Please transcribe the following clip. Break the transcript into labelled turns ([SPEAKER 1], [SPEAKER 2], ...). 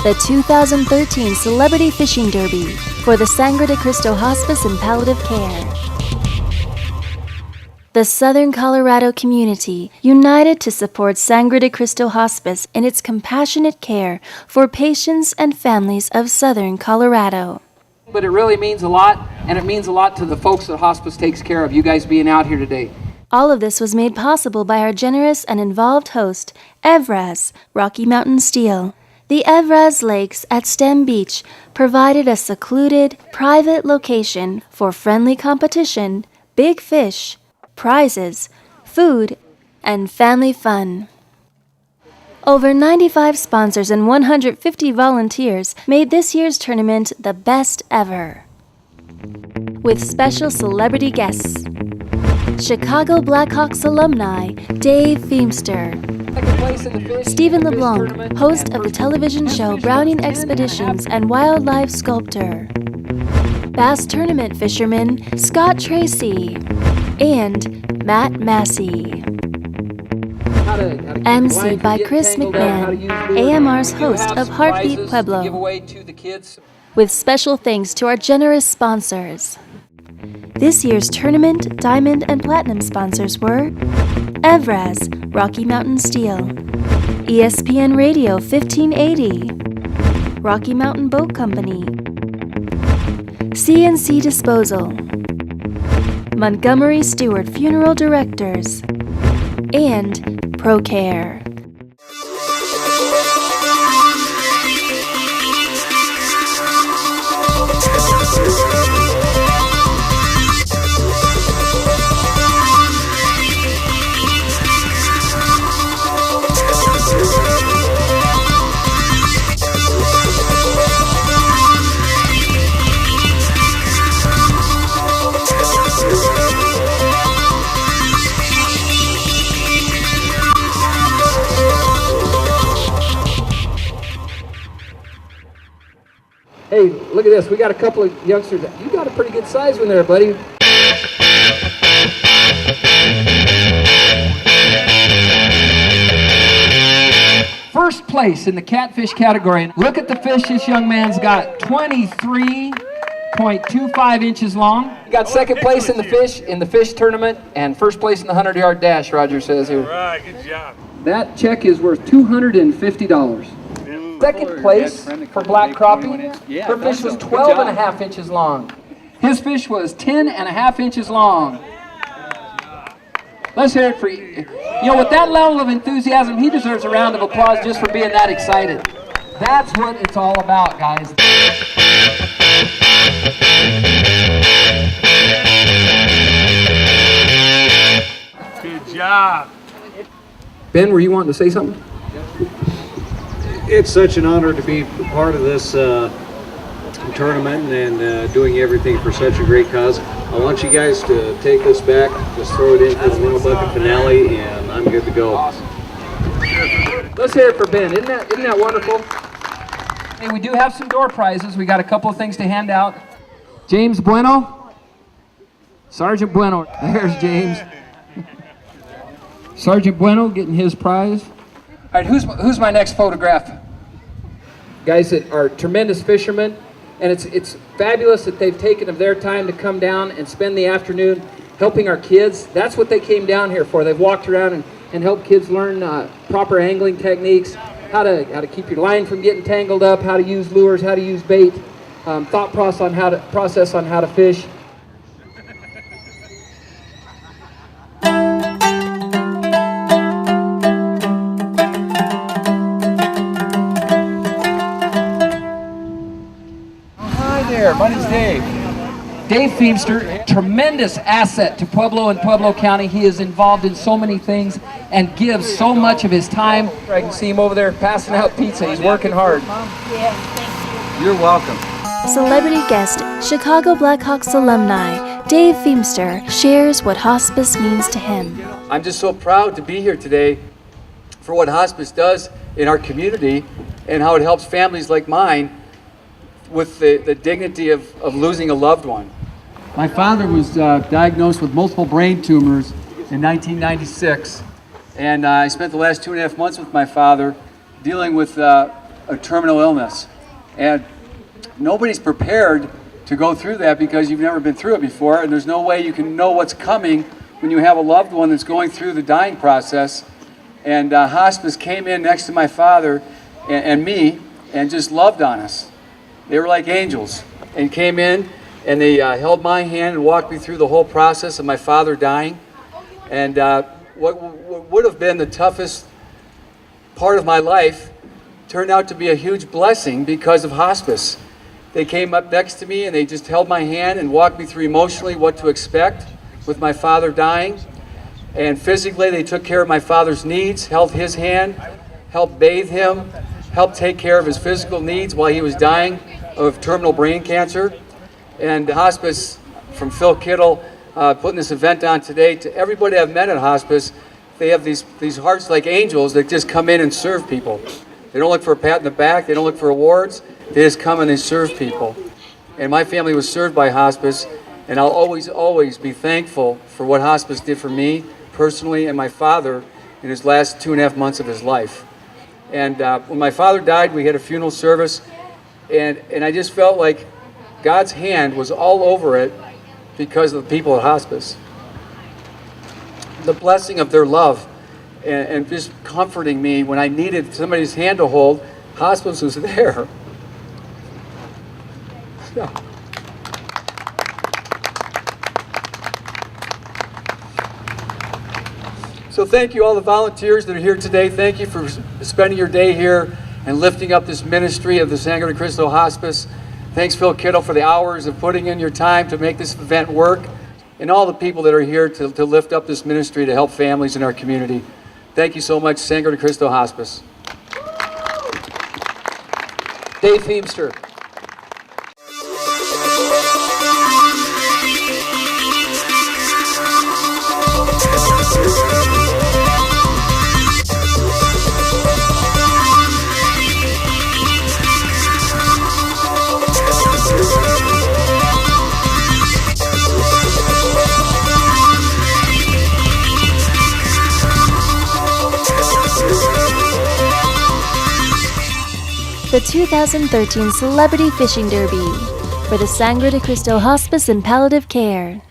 [SPEAKER 1] the 2013 Celebrity Fishing Derby for the Sangre de Cristo Hospice and Palliative Care. The Southern Colorado community united to support Sangre de Cristo Hospice in its compassionate care for patients and families of Southern Colorado.
[SPEAKER 2] But it really means a lot, and it means a lot to the folks that hospice takes care of, you guys being out here today.
[SPEAKER 1] All of this was made possible by our generous and involved host, EVRAZ, Rocky Mountain Steel. The EVRAZ Lakes at Stem Beach provided a secluded, private location for friendly competition, big fish, prizes, food, and family fun. Over 95 sponsors and 150 volunteers made this year's tournament the best ever. With special celebrity guests, Chicago Blackhawks alumni Dave Feemster, Stephen LeBlanc, host of the television show Browning Expeditions and wildlife sculptor, bass tournament fisherman Scott Tracy, and Matt Massey. emceed by Chris McMahon, AMR's host of Heartbeat Pueblo, with special thanks to our generous sponsors. This year's tournament, diamond, and platinum sponsors were EVRAZ, Rocky Mountain Steel, ESPN Radio 1580, Rocky Mountain Boat Company, CNC Disposal, Montgomery Stewart Funeral Directors, and ProCare.
[SPEAKER 2] Hey, look at this. We got a couple of youngsters. You got a pretty good size one there, buddy. First place in the catfish category. Look at the fish this young man's got. 23.25 inches long. He got second place in the fish tournament and first place in the 100-yard dash, Roger says here.
[SPEAKER 3] All right, good job.
[SPEAKER 2] That check is worth $250. Second place for black crappie. Her fish was 12.5 inches long. His fish was 10.5 inches long. Let's hear it for you. You know, with that level of enthusiasm, he deserves a round of applause just for being that excited. That's what it's all about, guys.
[SPEAKER 3] Good job.
[SPEAKER 2] Ben, were you wanting to say something?
[SPEAKER 4] It's such an honor to be part of this tournament and doing everything for such a great cause. I want you guys to take this back, just throw it into the little bucket finale, and I'm good to go.
[SPEAKER 2] Awesome. Let's hear it for Ben. Isn't that wonderful? Hey, we do have some door prizes. We got a couple of things to hand out. James Bueno. Sergeant Bueno. There's James. Sergeant Bueno getting his prize. All right, who's my next photograph? Guys that are tremendous fishermen, and it's fabulous that they've taken of their time to come down and spend the afternoon helping our kids. That's what they came down here for. They've walked around and helped kids learn proper angling techniques, how to keep your line from getting tangled up, how to use lures, how to use bait, thought process on how to fish.
[SPEAKER 5] My name's Dave.
[SPEAKER 2] Dave Feemster, tremendous asset to Pueblo and Pueblo County. He is involved in so many things and gives so much of his time. I can see him over there passing out pizza. He's working hard.
[SPEAKER 5] Yeah, thank you. You're welcome.
[SPEAKER 1] Celebrity guest, Chicago Blackhawks alumni, Dave Feemster, shares what hospice means to him.
[SPEAKER 6] I'm just so proud to be here today for what hospice does in our community and how it helps families like mine with the dignity of losing a loved one.
[SPEAKER 7] My father was diagnosed with multiple brain tumors in 1996,
[SPEAKER 6] and I spent the last 2.5 months with my father dealing with a a terminal illness. And nobody's prepared to go through that because you've never been through it before, and there's no way you can know what's coming when you have a loved one that's going through the dying process. And hospice came in next to my father and me and just loved on us. They were like angels, and came in and they held my hand and walked me through the whole process of my father dying. And what would have been the toughest part of my life turned out to be a huge blessing because of hospice. They came up next to me and they just held my hand and walked me through emotionally what to expect with my father dying. And physically, they took care of my father's needs, held his hand, helped bathe him, helped take care of his physical needs while he was dying of terminal brain cancer. And hospice, from Phil Kittle, putting this event on today, to everybody I've met at hospice, they have these hearts like angels that just come in and serve people. They don't look for a pat in the back, they don't look for awards, they just come and they serve people. And my family was served by hospice, and I'll always be thankful for what hospice did for me personally and my father in his last 2.5 months of his life. And when my father died, we had a funeral service, and I just felt like God's hand was all over it because of the people at hospice. The blessing of their love and just comforting me when I needed somebody's hand to hold, hospice was there. Yeah. So thank you all the volunteers that are here today. Thank you for spending your day here and lifting up this ministry of the Sangre de Cristo Hospice. Thanks, Phil Kittle, for the hours of putting in your time to make this event work, and all the people that are here to lift up this ministry to help families in our community. Thank you so much, Sangre de Cristo Hospice. Dave Feemster.
[SPEAKER 1] The 2013 Celebrity Fishing Derby for the Sangre de Cristo Hospice and Palliative Care.